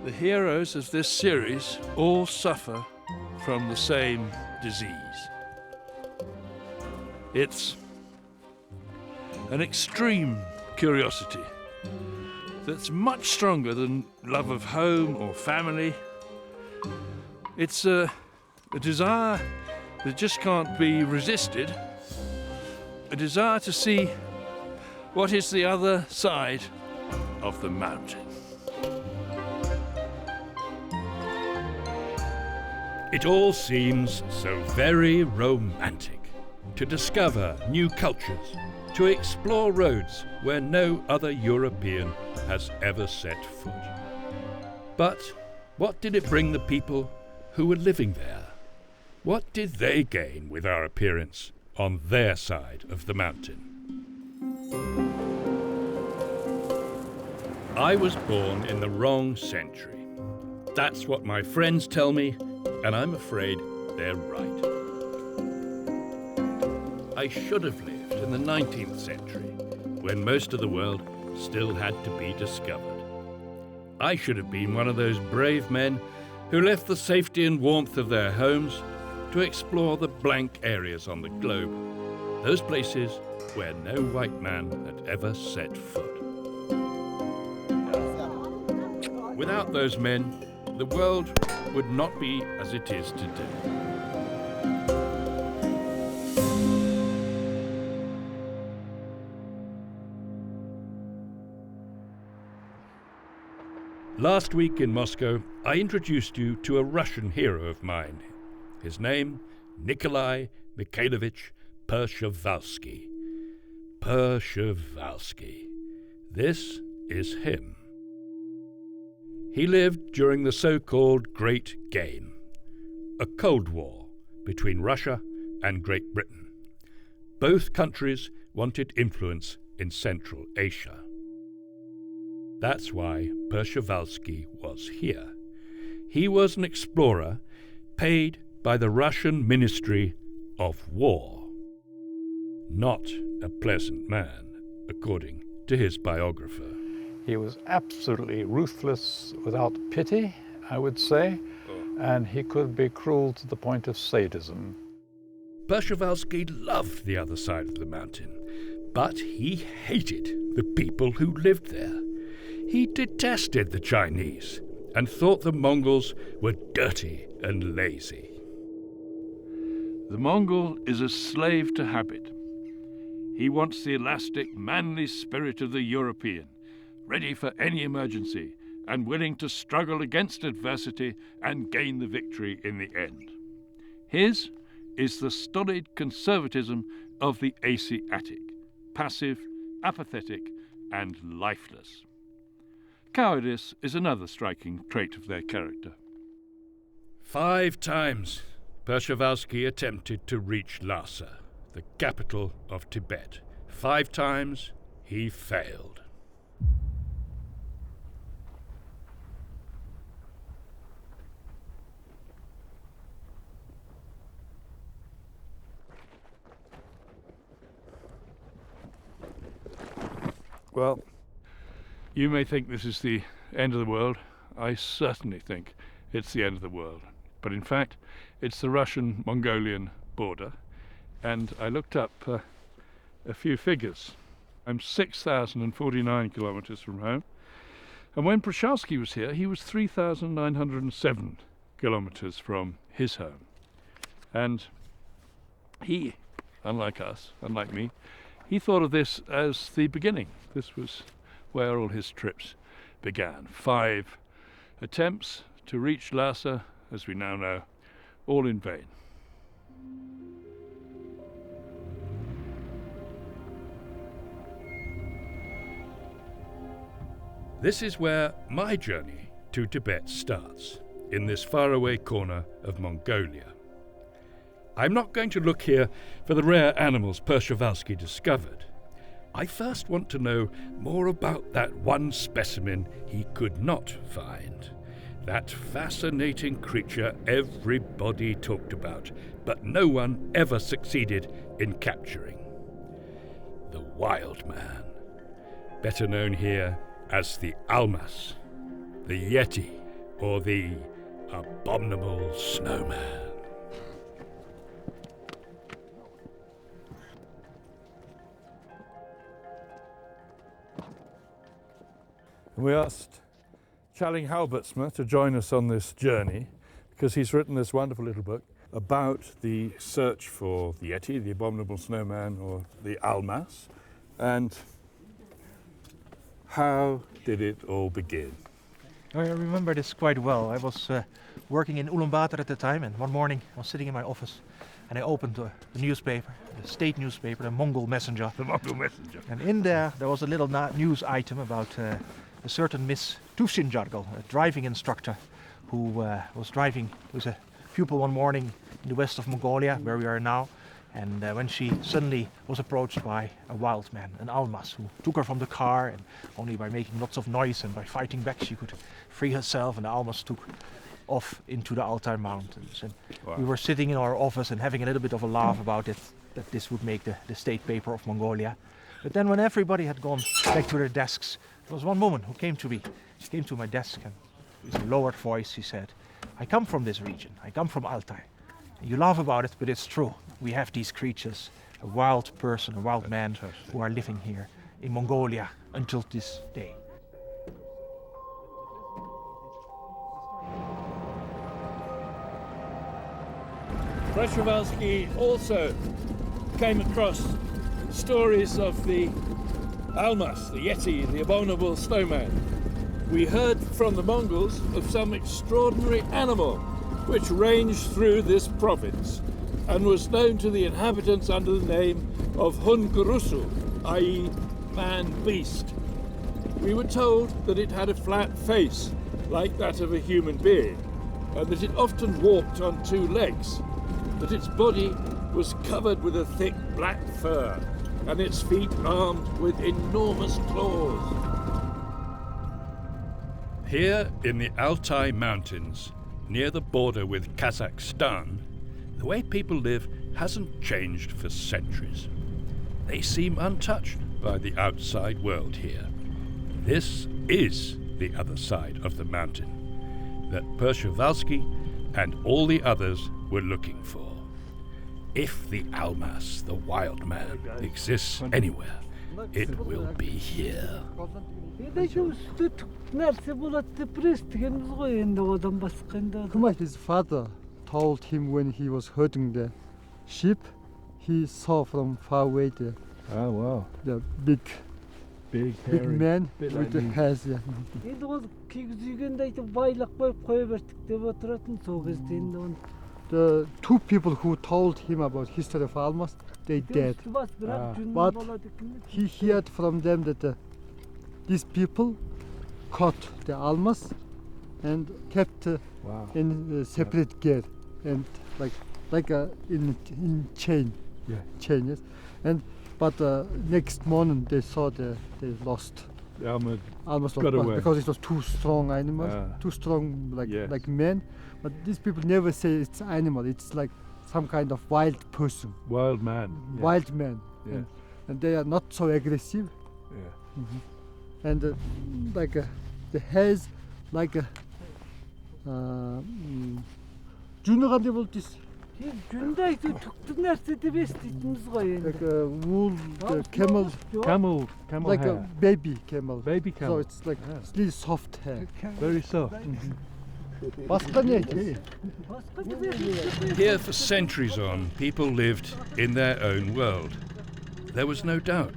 The heroes of this series all suffer from the same disease. It's an extreme curiosity that's much stronger than love of home or family. It's a desire that just can't be resisted, a desire to see what is the other side of the mountain. It all seems so very romantic. To discover new cultures, to explore roads where no other European has ever set foot. But what did it bring the people who were living there? What did they gain with our appearance on their side of the mountain? I was born in the wrong century. That's what my friends tell me, and I'm afraid they're right. I should have lived in the 19th century, when most of the world still had to be discovered. I should have been one of those brave men who left the safety and warmth of their homes to explore the blank areas on the globe, those places where no white man had ever set foot. Without those men, the world would not be as it is today. Last week in Moscow, I introduced you to a Russian hero of mine. His name, Nikolaj Mikhailovich Przewalski. Przewalski. This is him. He lived during the so-called Great Game, a Cold War between Russia and Great Britain. Both countries wanted influence in Central Asia. That's why Przewalski was here. He was an explorer paid by the Russian Ministry of War. Not a pleasant man, according to his biographer. He was absolutely ruthless, without pity, I would say, and he could be cruel to the point of sadism. Przewalski loved the other side of the mountain, but he hated the people who lived there. He detested the Chinese and thought the Mongols were dirty and lazy. The Mongol is a slave to habit. He wants the elastic, manly spirit of the European, ready for any emergency and willing to struggle against adversity and gain the victory in the end. His is the stolid conservatism of the Asiatic, passive, apathetic, and lifeless. Cowardice is another striking trait of their character. 5 times Przewalski attempted to reach Lhasa, the capital of Tibet. 5 times he failed. Well, you may think this is the end of the world. I certainly think it's the end of the world. But in fact, it's the Russian-Mongolian border. And I looked up a few figures. I'm 6,049 kilometers from home. And when Przewalski was here, he was 3,907 kilometers from his home. And he, unlike us, unlike me, he thought of this as the beginning. This was where all his trips began. 5 attempts to reach Lhasa, as we now know, all in vain. This is where my journey to Tibet starts, in this faraway corner of Mongolia. I'm not going to look here for the rare animals Przewalski discovered. I first want to know more about that one specimen he could not find. That fascinating creature everybody talked about, but no one ever succeeded in capturing. The wild man, better known here as the Almas, the Yeti, or the abominable snowman. We asked Challing Halbertsma to join us on this journey because he's written this wonderful little book about the search for the Yeti, the abominable snowman, or the Almas, and how did it all begin? I remember this quite well. I was working in Ulaanbaatar at the time, and one morning I was sitting in my office and I opened the newspaper, the state newspaper, the Mongol Messenger. The Mongol Messenger. And in there was a little news item about a certain Miss Tufshinjargal, a driving instructor who was driving with a pupil one morning in the west of Mongolia, where we are now. And when she suddenly was approached by a wild man, an Almas, who took her from the car, and only by making lots of noise and by fighting back she could free herself, and the Almas took off into the Altai Mountains. And Wow. we were sitting in our office and having a little bit of a laugh about it, that this would make the state paper of Mongolia. But then when everybody had gone back to their desks, there was one woman who came to me. She came to my desk and with a lowered voice she said, "I come from this region, I come from Altai. You laugh about it, but it's true. We have these creatures, a wild person, a wild man, who are living here in Mongolia until this day." Przewalski also came across stories of the Almas, the Yeti, the abominable snowman. We heard from the Mongols of some extraordinary animal which ranged through this province and was known to the inhabitants under the name of Hunkurusu, i.e. man-beast. We were told that it had a flat face like that of a human being, and that it often walked on two legs, that its body was covered with a thick black fur, and its feet armed with enormous claws. Here in the Altai Mountains, near the border with Kazakhstan, the way people live hasn't changed for centuries. They seem untouched by the outside world here. This is the other side of the mountain that Przewalski and all the others were looking for. If the Almas, the wild man, exists anywhere, it will be here. His father told him when he was herding the sheep, he saw from far away Oh wow, the big hairy man bit with like the me. hairs. Yeah. The two people who told him about history of Almas, they dead. But he heard from them that these people caught the Almas and kept Wow. in separate gear and like in chain. Yeah. Chain, yes. And but next morning they saw they lost. The Alma Almost got away. because it was too strong animals, too strong Yes. like men. But these people never say it's animal. It's like some kind of wild person, wild man. Yeah. wild man, Yeah. and they are not so aggressive. Yeah. And the hairs like a Junga level this like a wool camel like hair. a baby camel. Baby So camel. it's like really soft hair. Very soft. Here for centuries on, people lived in their own world. There was no doubt.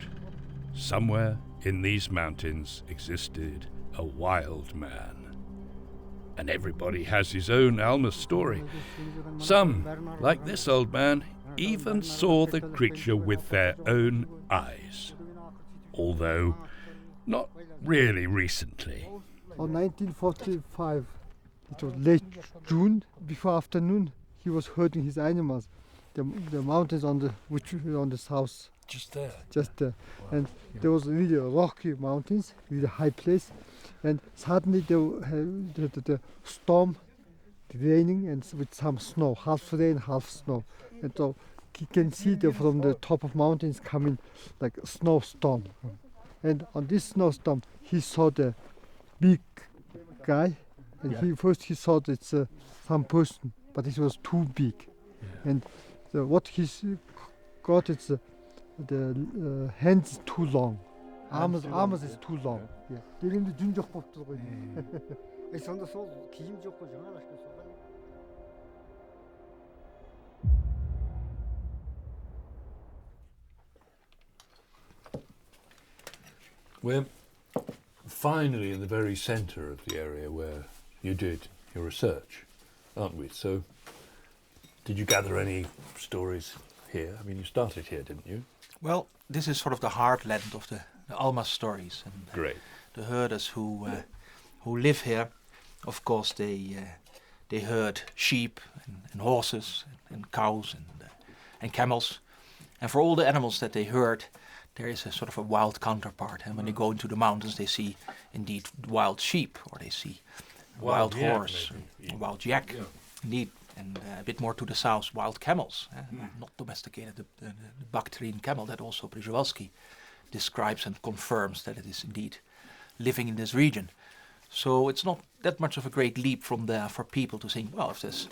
Somewhere in these mountains existed a wild man. And everybody has his own Alma story. Some, like this old man, even saw the creature with their own eyes. Although, not really recently. On 1945, it was late June, before afternoon, he was herding his animals. The mountains on the south, Just there. just there. And there was really rocky mountains, really high place. And suddenly the storm, raining and with some snow, half rain, half snow. And so you can see from the top of mountains coming like a snowstorm. And on this snowstorm, he saw the big guy And he thought it's some person, but it was too big. And what he's got is the hands too long. Arms is too long. Дээрэмд жүн жоох болтгоо. Сонда сол кийим жохгүй жаңаа ашгүй суугаад. We're finally in the very centre of the area where you did your research, aren't we? So, did you gather any stories here? I mean, you started here, didn't you? Well, this is sort of the heartland of the Alma's stories. And Great. the herders who live here, of course, they herd sheep and horses and cows and camels. And for all the animals that they herd, there is a sort of a wild counterpart. And when they go into the mountains, they see indeed wild sheep, or they see wild horse, wild yak, indeed. And a bit more to the south, wild camels, not domesticated, the Bactrian camel that also Przewalski describes and confirms that it is indeed living in this region. So it's not that much of a great leap from there for people to think, well, if there's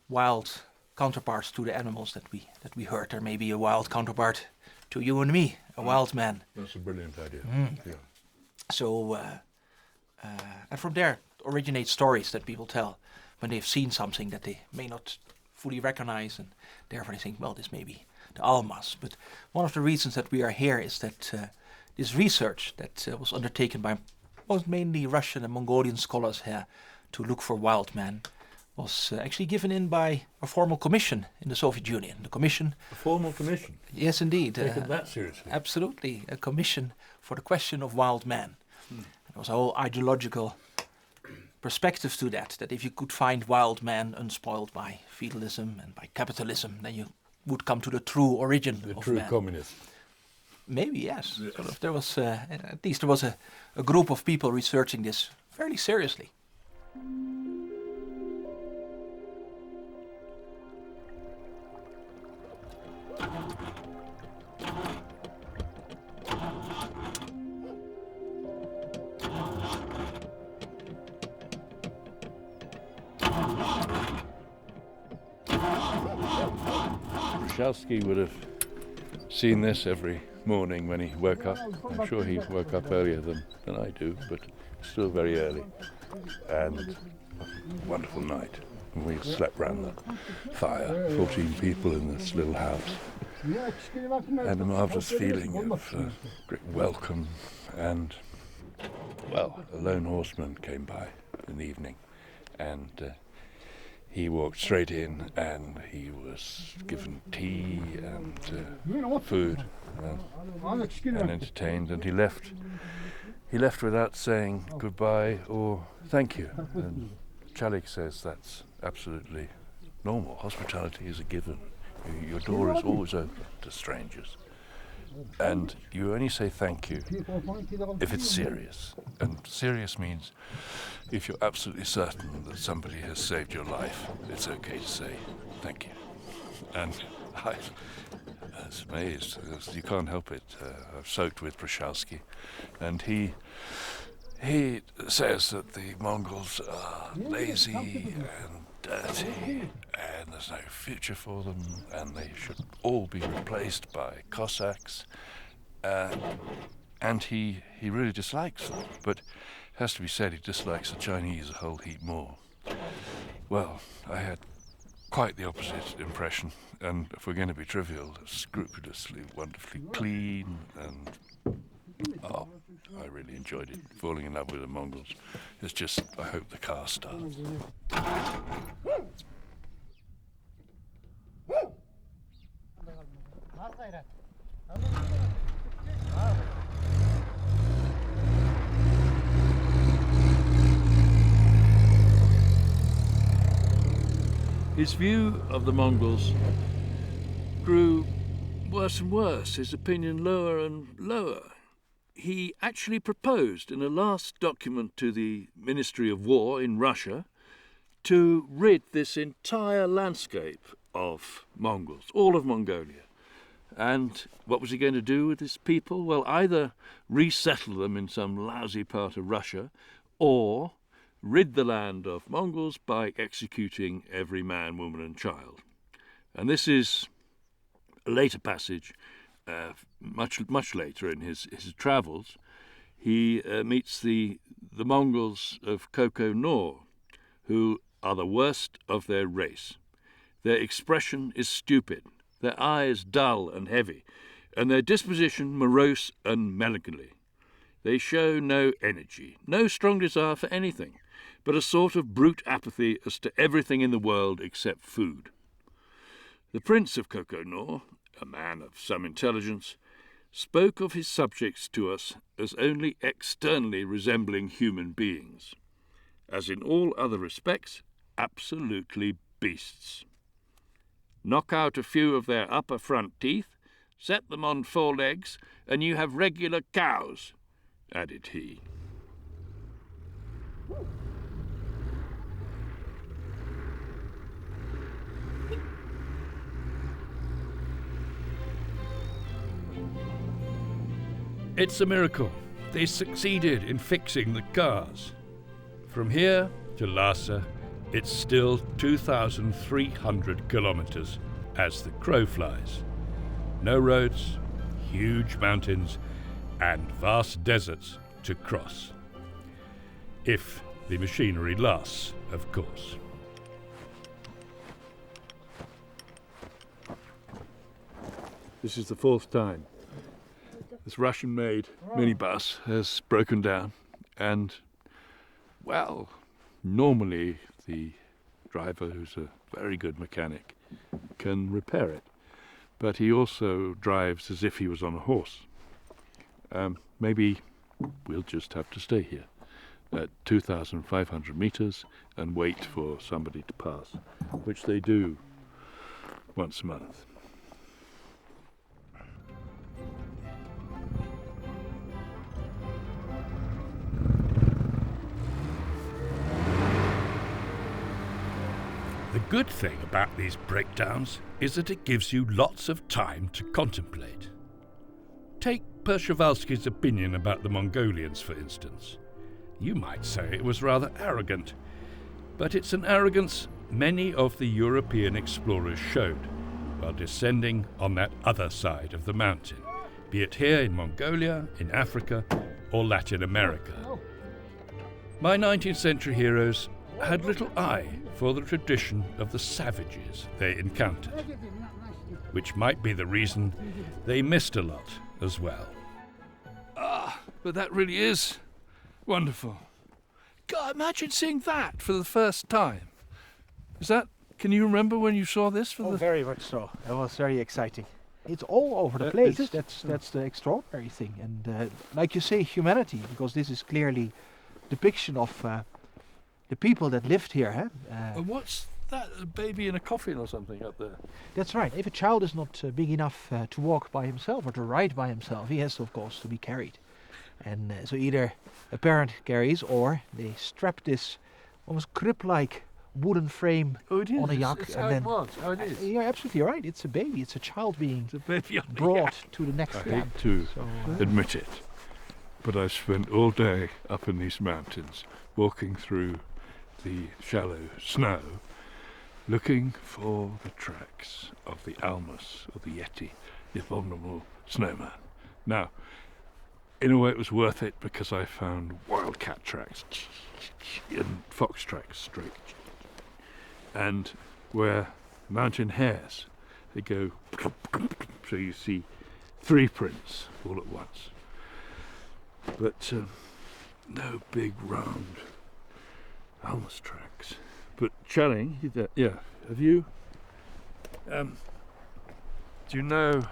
wild counterparts to the animals that we herd, there may be a wild counterpart to you and me, a wild man. That's a brilliant idea. Yeah. So, and from there originate stories that people tell when they've seen something that they may not fully recognize, and therefore they think, well, this may be the Almas. But one of the reasons that we are here is that this research that was undertaken by mainly Russian and Mongolian scholars here to look for wild men was actually given in by a formal commission in the Soviet Union. The commission... A formal commission? Yes, indeed. Taken that seriously? Absolutely. A commission for the question of wild men. There was a whole ideological perspective to that if you could find wild men unspoiled by feudalism and by capitalism, then you would come to the true origin of man. The true communist. Maybe, yes. Sort of, there was, at least there was a group of people researching this fairly seriously. Przewalski would have seen this every morning when he woke up. I'm sure he woke up earlier than I do, but still very early. And a wonderful night. We slept round the fire, 14 people in this little house. And a marvellous feeling of great welcome. And, well, a lone horseman came by in the evening, and he walked straight in, and he was given tea and food and entertained, and he left without saying goodbye or thank you. And Chalik says that's absolutely normal. Hospitality is a given. Your door is always open to strangers. And you only say thank you if it's serious. And serious means if you're absolutely certain that somebody has saved your life, it's okay to say thank you. And I was amazed. You can't help it. I've soaked with Przewalski, and he says that the Mongols are lazy and dirty, and there's no future for them, and they should all be replaced by Cossacks. And he really dislikes them, but it has to be said he dislikes the Chinese a whole heap more. Well, I had quite the opposite impression, and if we're going to be trivial, scrupulously, wonderfully clean, and I really enjoyed it. Falling in love with the Mongols. It's just, I hope the car starts. His view of the Mongols grew worse and worse, his opinion lower and lower. He actually proposed in a last document to the Ministry of War in Russia to rid this entire landscape of Mongols, all of Mongolia. And what was he going to do with his people? Well, either resettle them in some lousy part of Russia or rid the land of Mongols by executing every man, woman and child. And this is a later passage, much later in his travels. He meets the Mongols of Koko Nor, who are the worst of their race. Their expression is stupid, their eyes dull and heavy, and their disposition morose and melancholy. They show no energy, no strong desire for anything, but a sort of brute apathy as to everything in the world except food. The Prince of Koko Nor, a man of some intelligence, spoke of his subjects to us as only externally resembling human beings, as in all other respects, absolutely beasts. Knock out a few of their upper front teeth, set them on 4 legs, and you have regular cows, added he. It's a miracle. They succeeded in fixing the cars. From here to Lhasa, it's still 2,300 kilometers as the crow flies. No roads, huge mountains, and vast deserts to cross. If the machinery lasts, of course. This is the 4th time this Russian-made minibus has broken down, and, well, normally the driver, who's a very good mechanic, can repair it, but he also drives as if he was on a horse. Maybe we'll just have to stay here at 2,500 meters and wait for somebody to pass, which they do once a month. The good thing about these breakdowns is that it gives you lots of time to contemplate. Take Przewalski's opinion about the Mongolians, for instance. You might say it was rather arrogant, but it's an arrogance many of the European explorers showed while descending on that other side of the mountain, be it here in Mongolia, in Africa, or Latin America. My 19th century heroes had little eye for the tradition of the savages they encountered, which might be the reason they missed a lot as well. But that really is wonderful. God, imagine seeing that for the first time. Can you remember when you saw this for the... Very much so. It was very exciting. It's all over the place. That's the extraordinary thing. And like you say, humanity, because this is clearly depiction of the people that lived here. And what's that, a baby in a coffin or something up there? That's right. If a child is not big enough to walk by himself or to ride by himself, he has, of course, to be carried. And so either a parent carries, or they strap this almost crib-like wooden frame on a yak. It's how it is. You're absolutely right. It's a baby. It's a child being brought to the next I camp. hate to admit it, but I spent all day up in these mountains, walking through the shallow snow, looking for the tracks of the Almas, or the Yeti, the abominable snowman. Now, in a way it was worth it because I found wildcat tracks and fox tracks straight, and where mountain hares, they go, so you see 3 prints all at once, but no big round Almas tracks. But Channing, have you, do you know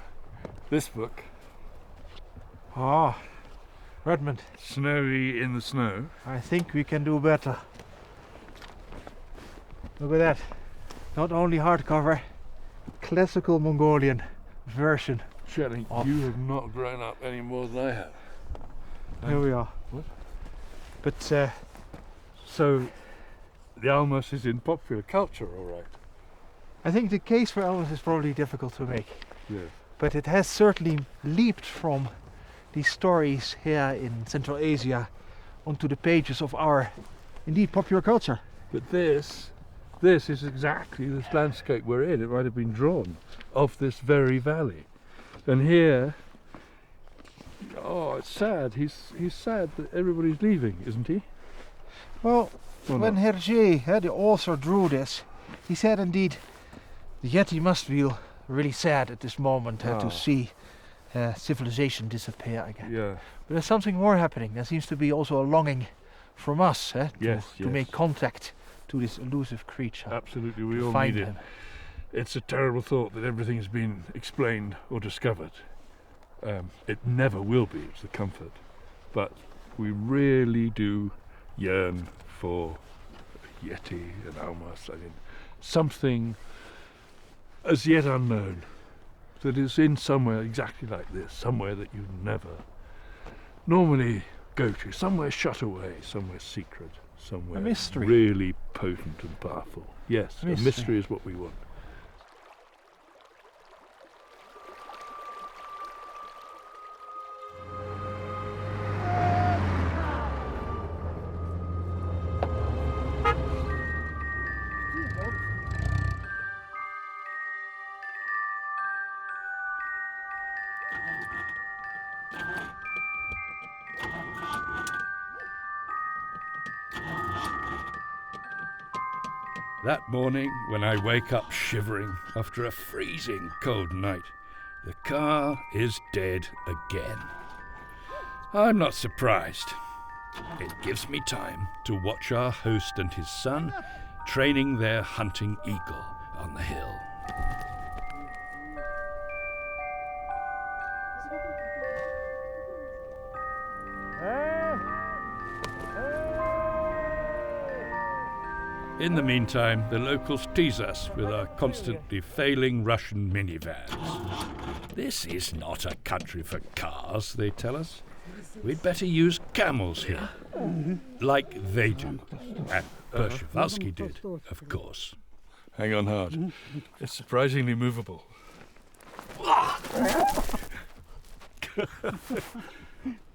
this book? Redmond, Snowy in the Snow. I think we can do better. Look at that. Not only hardcover, classical Mongolian version. Channing, you have not grown up any more than I have. Here we are. What? But So the Almas is in popular culture, all right. I think the case for Elvis is probably difficult to make. Yeah. But it has certainly leaped from these stories here in Central Asia onto the pages of our indeed popular culture. But this is exactly this landscape we're in. It might have been drawn of this very valley. And here, oh, it's sad. He's sad that everybody's leaving, isn't he? Well, Or when not? Hergé, the author, drew this, he said indeed the Yeti must feel really sad at this moment Ah. to see civilization disappear again. Yeah. But there's something more happening. There seems to be also a longing from us to Yes, make contact to this elusive creature. Absolutely, we to all find need it. him. It's a terrible thought that everything's been explained or discovered. It never will be, it's the comfort. But we really do yearn for a Yeti, an Almas, I mean, something as yet unknown that is in somewhere exactly like this, somewhere that you never normally go to, somewhere shut away, somewhere secret, somewhere A mystery. really potent and powerful. Yes, A a mystery. mystery is what we want. That morning, when I wake up shivering after a freezing cold night, the car is dead again. I'm not surprised. It gives me time to watch our host and his son training their hunting eagle on the hill. In the meantime, the locals tease us with our constantly failing Russian minivans. This is not a country for cars, they tell us. We'd better use camels here, like they do, and Przewalski did, of course. Hang on hard. It's surprisingly movable.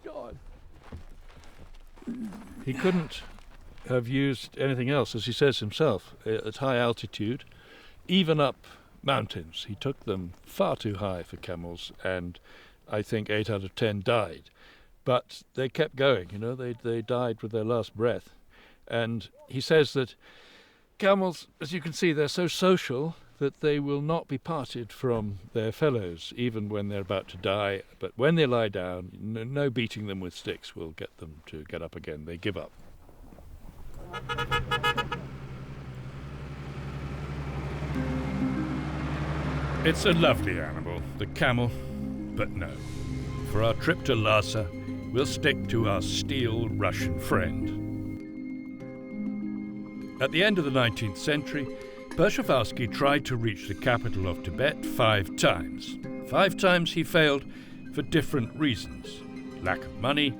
God. He couldn't have used anything else, as he says himself, at high altitude, even up mountains. He took them far too high for camels, and I think 8 out of 10 died. But they kept going, you know, they died with their last breath. And he says that camels, as you can see, they're so social that they will not be parted from their fellows, even when they're about to die. But when they lie down, no beating them with sticks will get them to get up again. They give up. It's a lovely animal, the camel, but no. For our trip to Lhasa, we'll stick to our steel Russian friend. At the end of the 19th century, Przewalski tried to reach the capital of Tibet 5 times. 5 times he failed for different reasons: lack of money,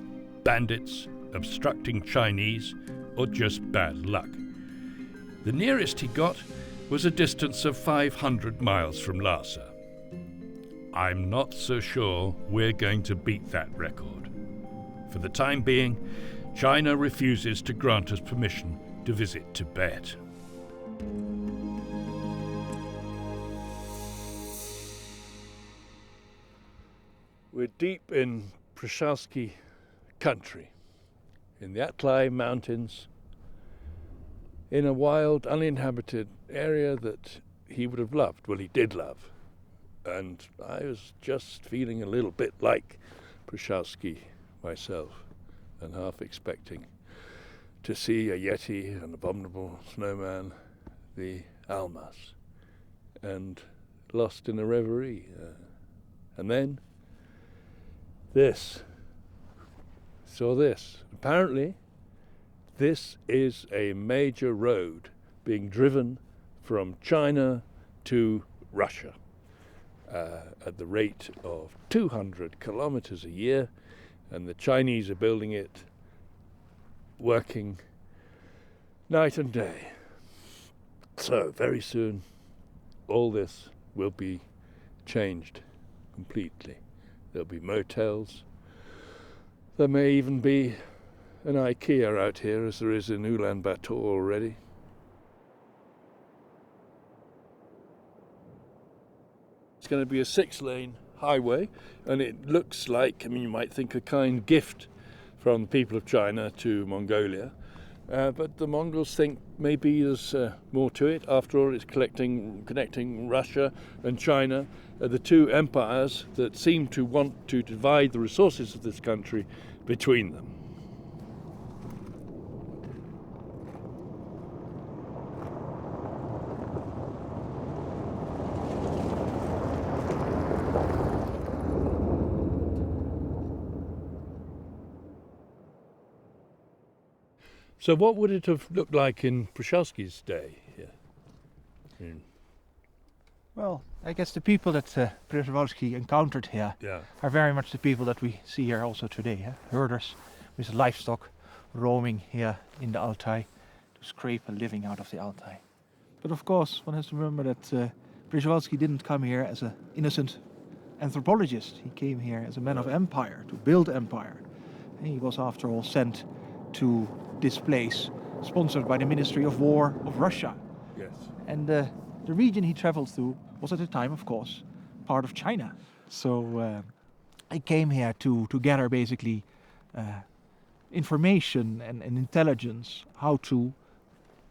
bandits, obstructing Chinese, or just bad luck. The nearest he got was a distance of 500 miles from Lhasa. I'm not so sure we're going to beat that record. For the time being, China refuses to grant us permission to visit Tibet. We're deep in Przewalski country, in the Altai Mountains, in a wild, uninhabited area that he would have loved. Well, he did love. And I was just feeling a little bit like Przewalski myself, and half expecting to see a Yeti, an abominable snowman, the Almas, and lost in a reverie. And then this. Saw this. Apparently, this is a major road being driven from China to Russia at the rate of 200 kilometers a year, and the Chinese are building it, working night and day. So very soon all this will be changed completely. There'll be motels. There may even be an Ikea out here as there is in Ulaanbaatar already. It's going to be a 6-lane highway, and it looks like, you might think a kind gift from the people of China to Mongolia, but the Mongols think maybe there's more to it. After all, it's connecting Russia and China, the two empires that seem to want to divide the resources of this country between them. So what would it have looked like in Przewalski's day here? Well, I guess the people that Przewalski encountered here are very much the people that we see here also today. Herders with livestock roaming here in the Altai to scrape a living out of the Altai. But of course, one has to remember that Przewalski didn't come here as an innocent anthropologist. He came here as a man of empire, to build empire. And he was, after all, sent to this place, sponsored by the Ministry of War of Russia. Yes. And the region he traveled through was at the time, of course, part of China. So I came here to gather basically information and intelligence how to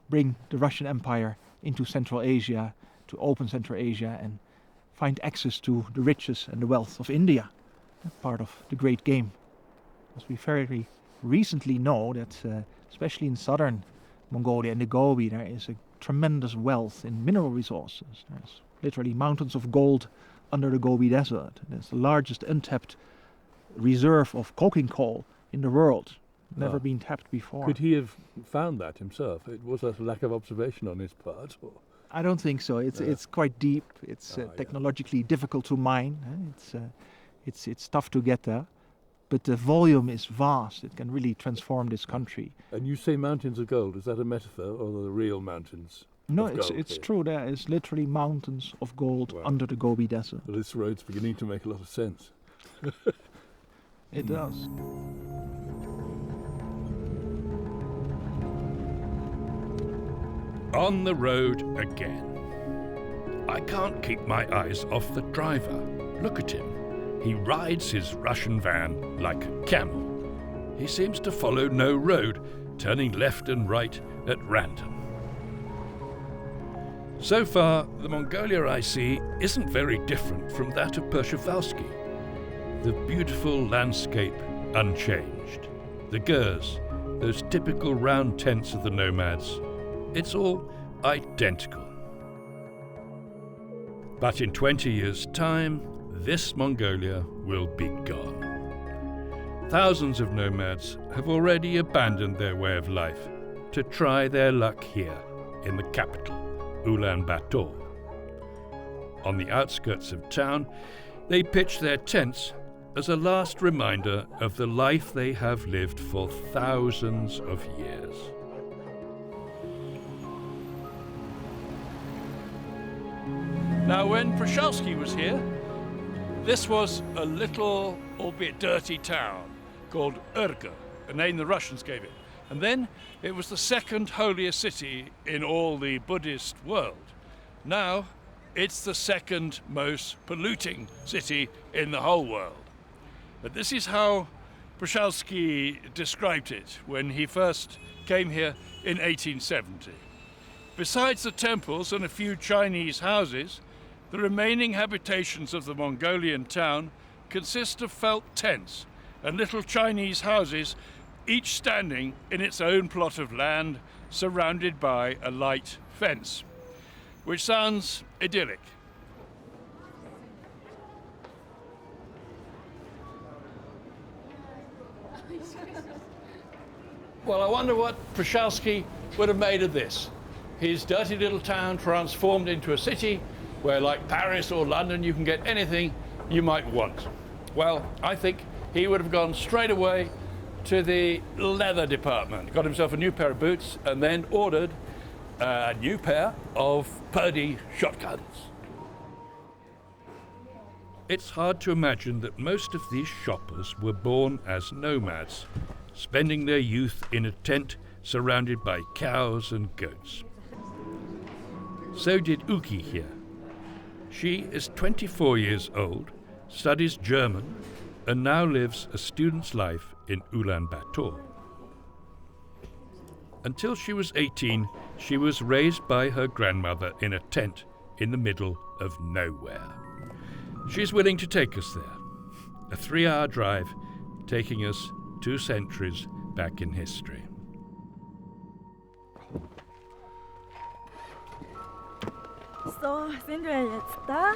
bring the Russian Empire into Central Asia, to open Central Asia and find access to the riches and the wealth of India, part of the great game. As we very recently know that especially in southern Mongolia and the Gobi, there is a tremendous wealth in mineral resources. There's literally mountains of gold under the Gobi Desert. There's the largest untapped reserve of coking coal in the world, never been tapped before. Could he have found that himself? It was a lack of observation on his part? Or? I don't think so. It's quite deep. It's technologically difficult to mine. It's tough to get there. But the volume is vast. It can really transform this country. And you say mountains of gold. Is that a metaphor or are the real mountains? No, it's true. There is literally mountains of gold under the Gobi Desert. Well, this road's beginning to make a lot of sense. It does. On the road again. I can't keep my eyes off the driver. Look at him. He rides his Russian van like a camel. He seems to follow no road, turning left and right at random. So far, the Mongolia I see isn't very different from that of Przewalski. The beautiful landscape unchanged. The gers, those typical round tents of the nomads, it's all identical. But in 20 years' time, this Mongolia will be gone. Thousands of nomads have already abandoned their way of life to try their luck here in the capital, Ulaanbaatar. On the outskirts of town, they pitch their tents as a last reminder of the life they have lived for thousands of years. Now, when Przewalski was here, this was a little, albeit dirty town called Berges, a name the Russians gave it. And then it was the second holiest city in all the Buddhist world. Now it's the second most polluting city in the whole world. But this is how Przewalski described it when he first came here in 1870. Besides the temples and a few Chinese houses, the remaining habitations of the Mongolian town consist of felt tents and little Chinese houses, each standing in its own plot of land surrounded by a light fence, which sounds idyllic. Well, I wonder what Przewalski would have made of this. His dirty little town transformed into a city where, like Paris or London, you can get anything you might want. Well, I think he would have gone straight away to the leather department, got himself a new pair of boots, and then ordered a new pair of Purdy shotguns. It's hard to imagine that most of these shoppers were born as nomads spending their youth in a tent surrounded by cows and goats. So did Uki here. She is 24 years old, studies German, and now lives a student's life in Ulaanbaatar. Until she was 18, she was raised by her grandmother in a tent in the middle of nowhere. She's willing to take us there. A 3-hour drive, taking us 2 centuries back in history. So, sind wir jetzt da.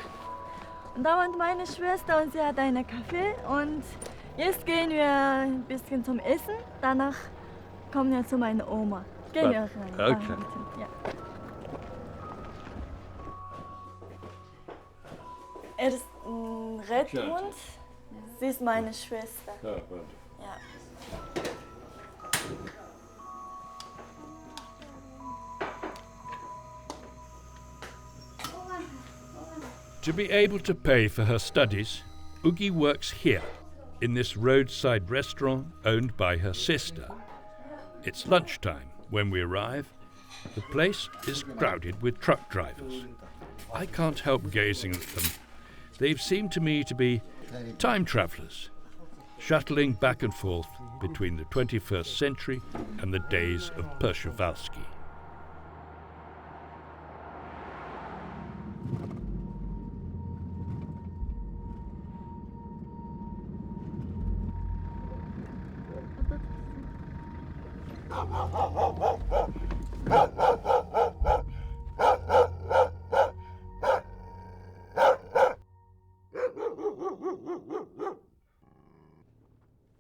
Und da wohnt meine Schwester und sie hat einen Kaffee. Und jetzt gehen wir ein bisschen zum Essen. Danach kommen wir zu meiner Oma. Gehen wir rein. Okay. Ja. Er ist ein Redhund. Sie ist meine Schwester. Ja. To be able to pay for her studies, Ugi works here, in this roadside restaurant owned by her sister. It's lunchtime when we arrive. The place is crowded with truck drivers. I can't help gazing at them. They've seemed to me to be time travellers, shuttling back and forth between the 21st century and the days of Przewalski.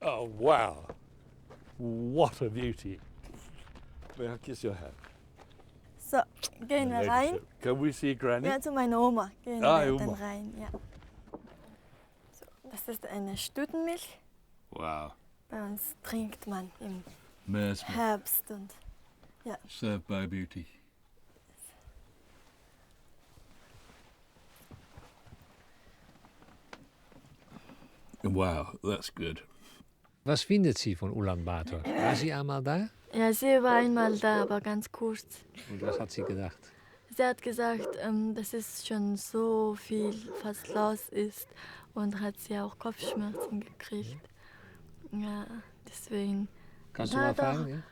Oh, wow. What a beauty. May I kiss your hand? So, gehen wir rein. Can we see Granny? Ja, zu meiner Oma. Gehen Ah, wir Oma. dann rein. Ja. So, das ist eine Stuttenmilch. Wow. Bei uns trinkt man im Mare's milk, Herbst und ja. served by Beauty. Wow, that's good. Was findet sie von Ulaanbaatar? War sie einmal da? Ja, sie war einmal da, aber ganz kurz. Und was hat sie gedacht? Sie hat gesagt, dass es schon so viel fast los ist und hat sie auch Kopfschmerzen gekriegt. Ja, deswegen. Kannst du mal fragen? Ja?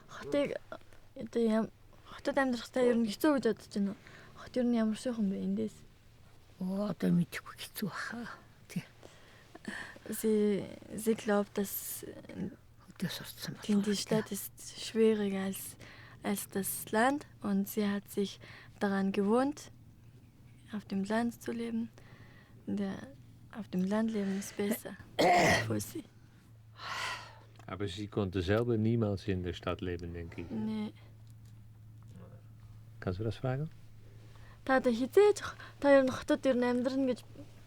Sie glaubt, dass die Stadt ist schwieriger als das Land und sie hat sich daran gewohnt, auf dem Land zu leben. Auf dem Land leben ist besser für sie. Aber sie konnte selber niemals in der Stadt leben, denke ich. Nee. Kannst du das fragen? Та хизээж та хотод ер нь амьдрын гэж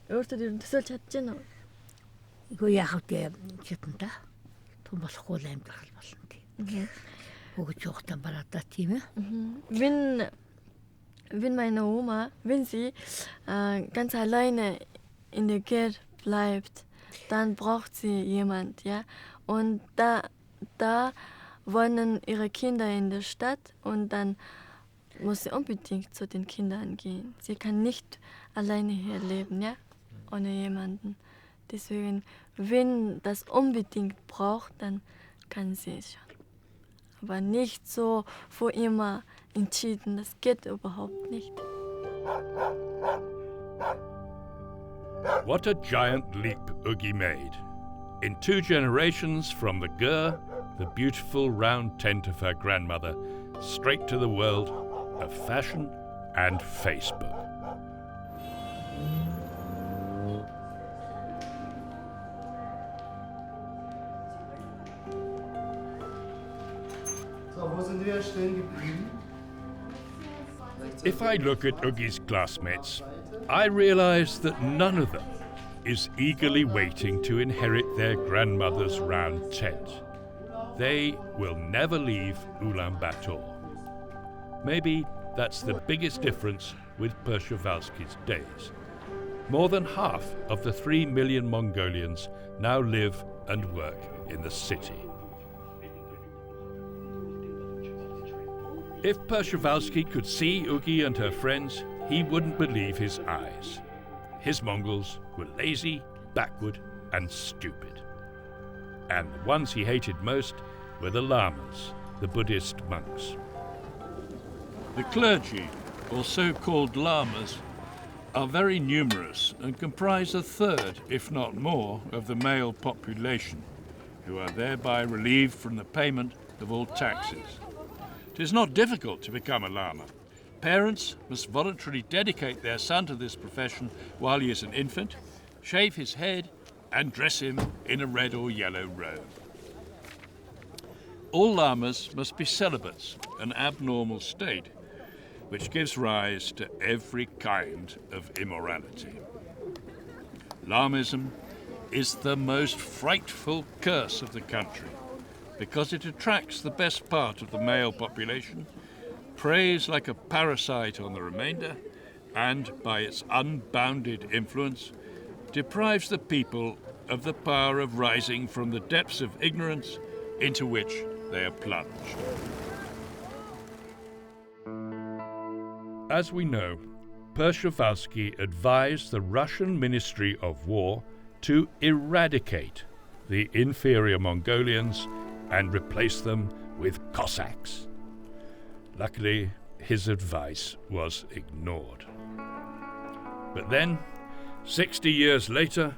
өөртөө ер нь төсөөлж чадчихна уу? Игүй яах вэ гэдэнтэй. Том болохгүй амьдрал болно тийм. Өгч явахтан бараадаа тийм ээ. Wenn meine Oma, wenn sie ganz alleine in der Gegend bleibt, dann braucht sie jemand, ja. Und da wohnen ihre Kinder in der Stadt und dann muss sie unbedingt zu den Kindern gehen. Sie kann nicht alleine hier leben, ja, ohne jemanden. Deswegen, wenn das unbedingt braucht, dann kann sie es schon. Aber nicht so für immer entschieden, das geht überhaupt nicht. What a giant leap Ugi made. In 2 generations from the gur, the beautiful round tent of her grandmother, straight to the world of fashion and Facebook. If I look at Ugi's classmates, I realize that none of them is eagerly waiting to inherit their grandmother's round tent. They will never leave Ulaanbaatar. Maybe that's the biggest difference with Przewalski's days. More than half of the 3 million Mongolians now live and work in the city. If Przewalski could see Ugi and her friends, he wouldn't believe his eyes. His Mongols were lazy, backward, and stupid. And the ones he hated most were the lamas, the Buddhist monks. The clergy, or so-called lamas, are very numerous and comprise a third, if not more, of the male population, who are thereby relieved from the payment of all taxes. It is not difficult to become a lama. Parents must voluntarily dedicate their son to this profession while he is an infant, shave his head, and dress him in a red or yellow robe. All lamas must be celibates, an abnormal state, which gives rise to every kind of immorality. Lamism is the most frightful curse of the country because it attracts the best part of the male population, preys like a parasite on the remainder, and by its unbounded influence deprives the people of the power of rising from the depths of ignorance into which they are plunged. As we know, Przewalski advised the Russian Ministry of War to eradicate the inferior Mongolians and replace them with Cossacks. Luckily, his advice was ignored. But then, 60 years later,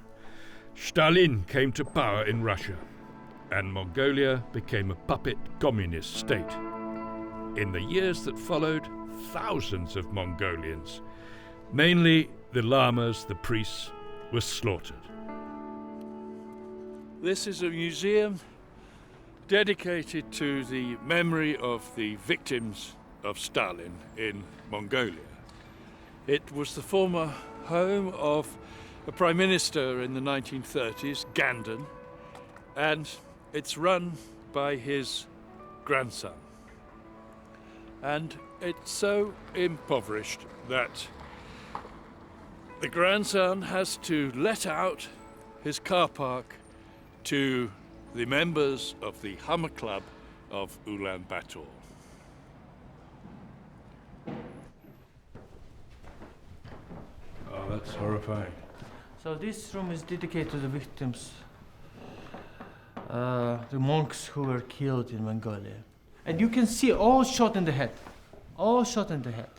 Stalin came to power in Russia, and Mongolia became a puppet communist state. In the years that followed, thousands of Mongolians, mainly the lamas, the priests, were slaughtered. This is a museum dedicated to the memory of the victims of Stalin in Mongolia. It was the former home of a prime minister in the 1930s, Gandon, and it's run by his grandson. And it's so impoverished that the grandson has to let out his car park to the members of the Hummer Club of Ulaanbaatar. Oh, that's horrifying. So this room is dedicated to the victims, the monks who were killed in Mongolia. And you can see all shot in the head, all shot in the head.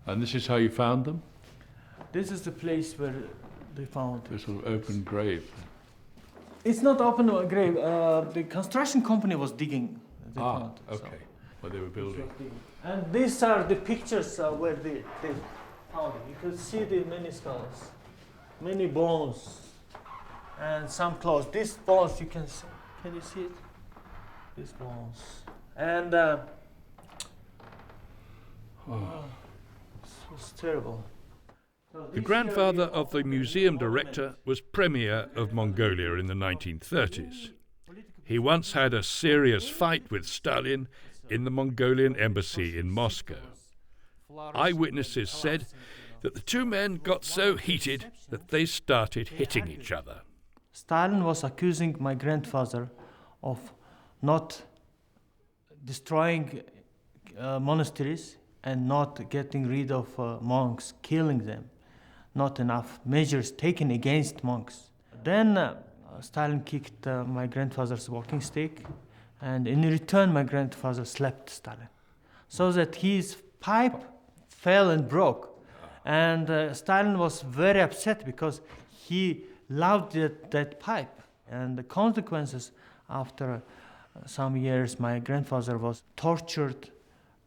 And this is how you found them? This is the place where they found This sort of open grave. It's not open grave. The construction company was digging. They found, okay. What they were building. And these are the pictures where they found it. You can see the many skulls, many bones, and some clothes. These bones you can see. Can you see it? These bones. And it was terrible. The grandfather of the museum director was Premier of Mongolia in the 1930s. He once had a serious fight with Stalin in the Mongolian embassy in Moscow. Eyewitnesses said that the two men got so heated that they started hitting each other. Stalin was accusing my grandfather of not destroying monasteries and not getting rid of monks, killing them. Not enough measures taken against monks. Then Stalin kicked my grandfather's walking stick, and in return my grandfather slapped Stalin, so that his pipe fell and broke. And Stalin was very upset because he loved that pipe. And the consequences, after some years, my grandfather was tortured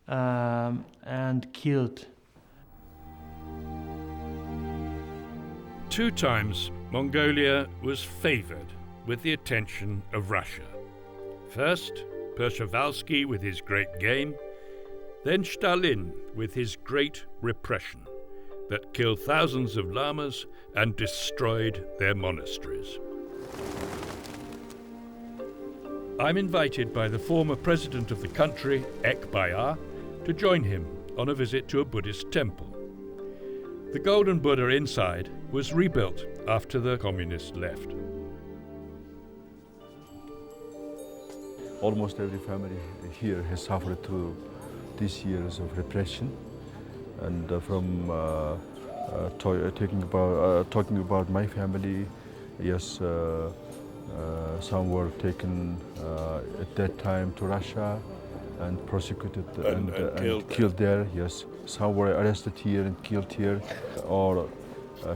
and killed. 2 times, Mongolia was favored with the attention of Russia. First, Przewalski with his great game, then Stalin with his great repression that killed thousands of lamas and destroyed their monasteries. I'm invited by the former president of the country, Ek Bayar, to join him on a visit to a Buddhist temple. The Golden Buddha inside was rebuilt after the communists left. almost every family here has suffered through these years of repression. And talking about my family, yes, some were taken at that time to Russia and prosecuted and killed there. Yes, some were arrested here and killed here, or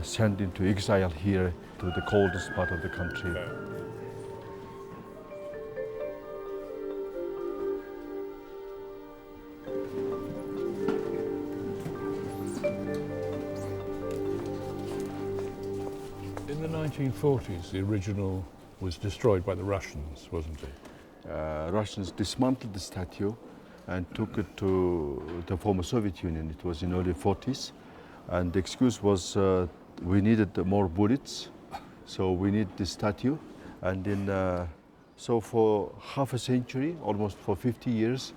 sent into exile here to the coldest part of the country. In the 1940s, the original was destroyed by the Russians, wasn't it? Russians dismantled the statue and took it to the former Soviet Union. It was in early 40s, and the excuse was we needed more bullets, so we need this statue. And then, so for half a century, almost for 50 years,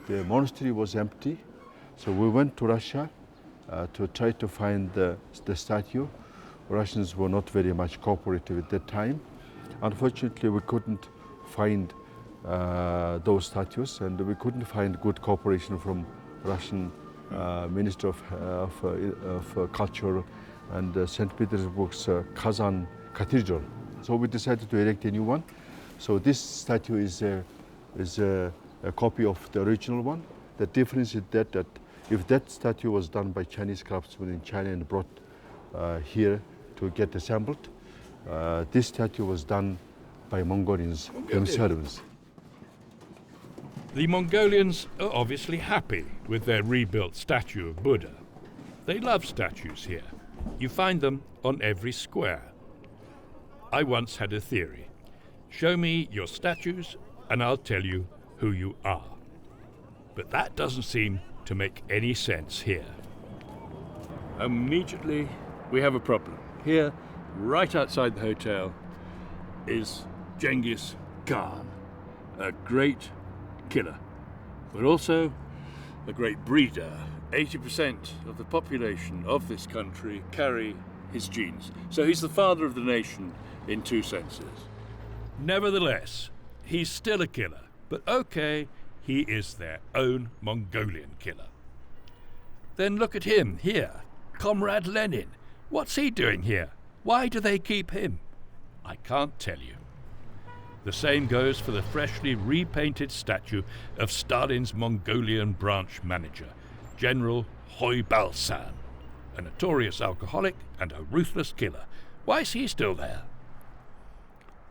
the monastery was empty. So we went to Russia to try to find the statue. Russians were not very much cooperative at that time. Unfortunately, we couldn't find those statues, and we couldn't find good cooperation from Russian Minister of Culture and St. Petersburg's Kazan Cathedral. So we decided to erect a new one. So this statue is a copy of the original one. The difference is that if that statue was done by Chinese craftsmen in China and brought here to get assembled, this statue was done by Mongolians themselves. The Mongolians are obviously happy with their rebuilt statue of Buddha. They love statues here. You find them on every square. I once had a theory. Show me your statues and I'll tell you who you are. But that doesn't seem to make any sense here. Immediately, we have a problem. Here, right outside the hotel, is Genghis Khan, a great killer, but also a great breeder. 80% of the population of this country carry his genes. So he's the father of the nation in two senses. Nevertheless, he's still a killer, but okay, he is their own Mongolian killer. Then look at him here, Comrade Lenin. What's he doing here? Why do they keep him? I can't tell you. The same goes for the freshly repainted statue of Stalin's Mongolian branch manager, General Hoibalsan, a notorious alcoholic and a ruthless killer. Why is he still there?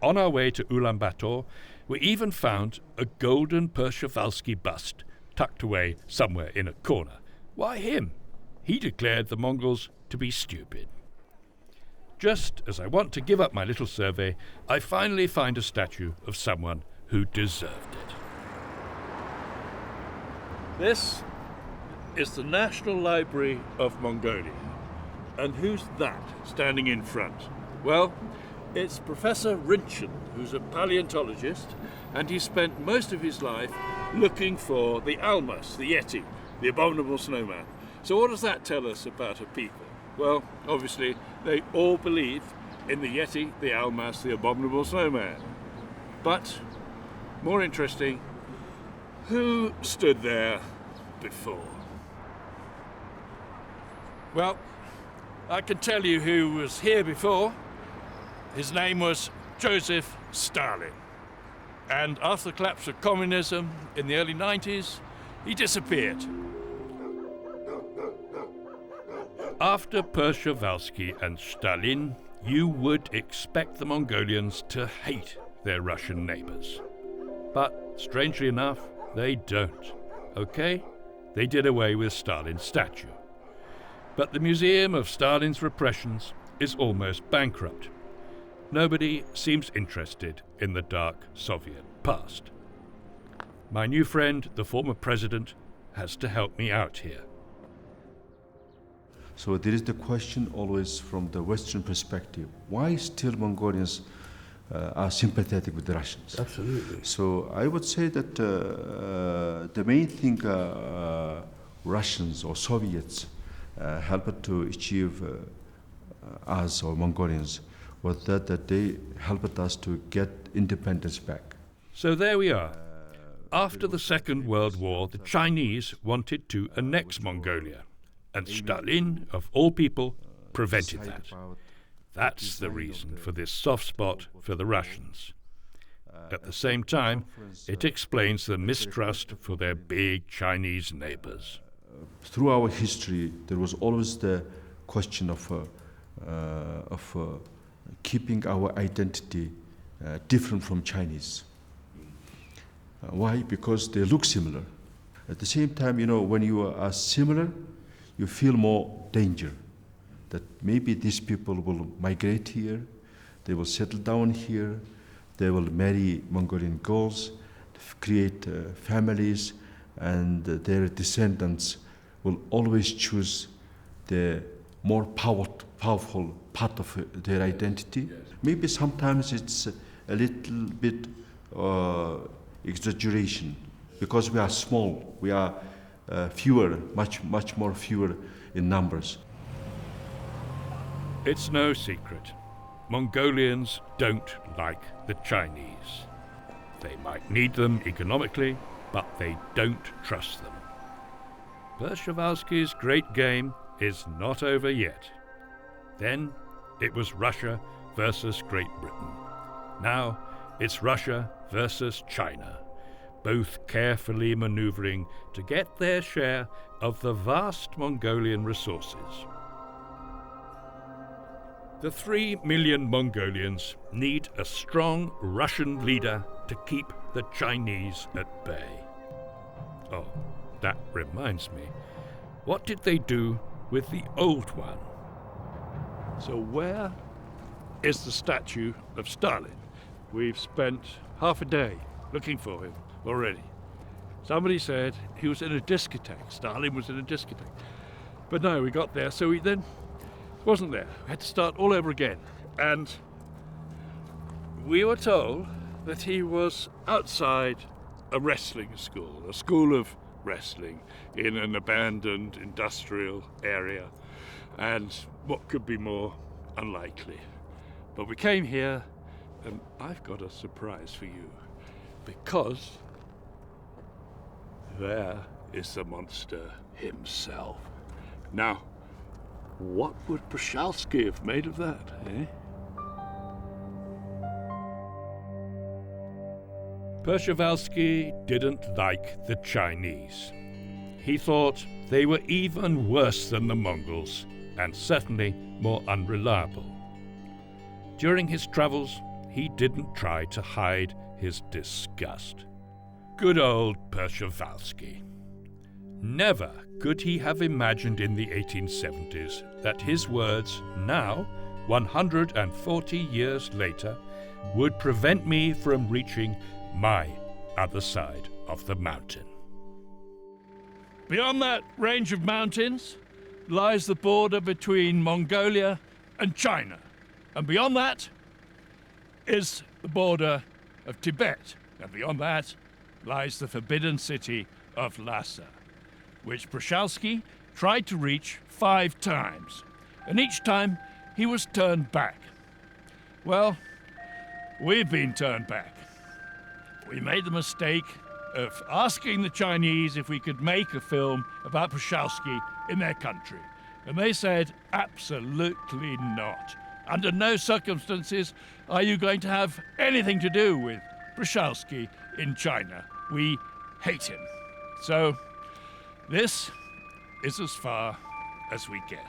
On our way to Ulaanbaatar, we even found a golden Przewalski bust tucked away somewhere in a corner. Why him? He declared the Mongols to be stupid. Just as I want to give up my little survey, I finally find a statue of someone who deserved it. This is the National Library of Mongolia. And who's that standing in front? Well, it's Professor Rinchen, who's a paleontologist, and he spent most of his life looking for the almas, the yeti, the abominable snowman. So what does that tell us about a people? Well, obviously, they all believe in the yeti, the almas, the abominable snowman. But, more interesting, who stood there before? Well, I can tell you who was here before. His name was Joseph Stalin. And after the collapse of communism in the early 90s, he disappeared. After Przewalski and Stalin, you would expect the Mongolians to hate their Russian neighbors. But, strangely enough, they don't. Okay? They did away with Stalin's statue. But the Museum of Stalin's Repressions is almost bankrupt. Nobody seems interested in the dark Soviet past. My new friend, the former president, has to help me out here. So there is the question always from the Western perspective. Why still Mongolians are sympathetic with the Russians? Absolutely. So I would say that the main thing Russians or Soviets helped to achieve us or Mongolians was that they helped us to get independence back. So there we are. After the Second World War, the Chinese wanted to annex Mongolia, and Stalin, of all people, prevented that. That's the reason for this soft spot for the Russians. At the same time, it explains the mistrust for their big Chinese neighbors. Through our history, there was always the question of keeping our identity different from Chinese. Why? Because they look similar. At the same time, when you are similar, you feel more danger. That maybe these people will migrate here, they will settle down here, they will marry Mongolian girls, create families, and their descendants will always choose the more powerful part of their identity. Maybe sometimes it's a little bit exaggeration, because we are small, we are fewer, much more fewer in numbers. It's no secret. Mongolians don't like the Chinese. They might need them economically, but they don't trust them. Przewalski's great game is not over yet. Then it was Russia versus Great Britain. Now it's Russia versus China, both carefully maneuvering to get their share of the vast Mongolian resources. The 3 million Mongolians need a strong Russian leader to keep the Chinese at bay. Oh, that reminds me. What did they do with the old one? So where is the statue of Stalin? We've spent half a day looking for him already. Somebody said he was in a discotheque. Stalin was in a discotheque. But no, we got there, so he then wasn't there. We had to start all over again. And we were told that he was outside a wrestling school, a school of wrestling in an abandoned industrial area. And what could be more unlikely? But we came here, and I've got a surprise for you, because there is the monster himself. Now, what would Przewalski have made of that, eh? Przewalski didn't like the Chinese. He thought they were even worse than the Mongols, and certainly more unreliable. During his travels, he didn't try to hide his disgust. Good old Przewalski. Never could he have imagined in the 1870s that his words, now, 140 years later, would prevent me from reaching my other side of the mountain. Beyond that range of mountains lies the border between Mongolia and China. And beyond that is the border of Tibet. And beyond that lies the forbidden city of Lhasa, which Przewalski tried to reach 5 times. And each time he was turned back. Well, we've been turned back. We made the mistake of asking the Chinese if we could make a film about Przewalski in their country. And they said, absolutely not. Under no circumstances are you going to have anything to do with Przewalski in China. We hate him. So this is as far as we get.